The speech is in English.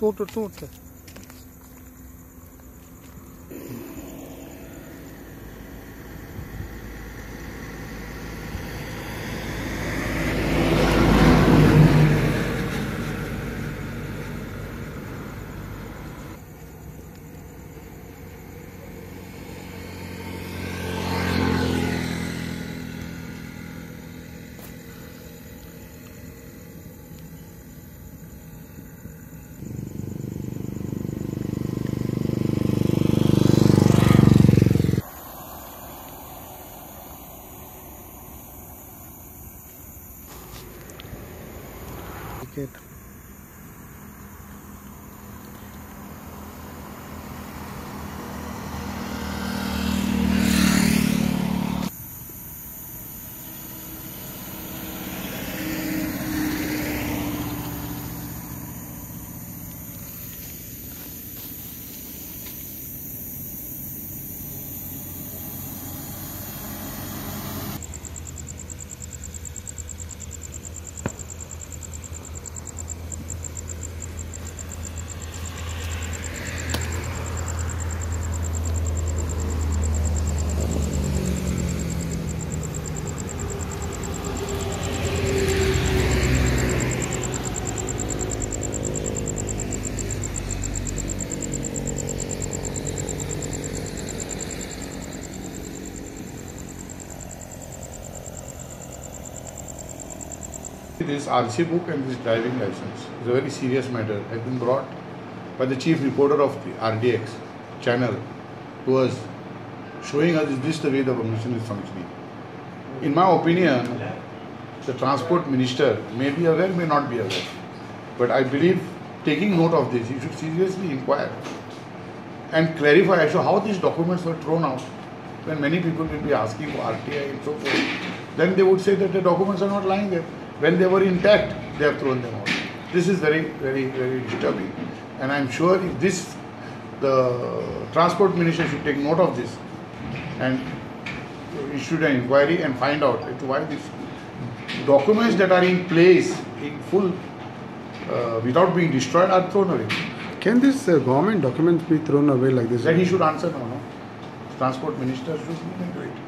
तोड़ sir. It. This RC book and this driving license is a very serious matter. Has been brought by the chief reporter of the RDX channel to us, showing us is this the way the commission is functioning. In my opinion, the transport minister may be aware, may not be aware, but I believe taking note of this, he should seriously inquire and clarify as to how these documents were thrown out. When many people will be asking for RTI and so forth, then they would say that the documents are not lying there. When they were intact, they have thrown them out. This is very, very, very disturbing. And I am sure if this, the transport minister should take note of this and issue an inquiry and find out as to why these documents that are in place in full without being destroyed are thrown away. Can this government documents be thrown away like this? Then he should answer no. Transport minister should look into it.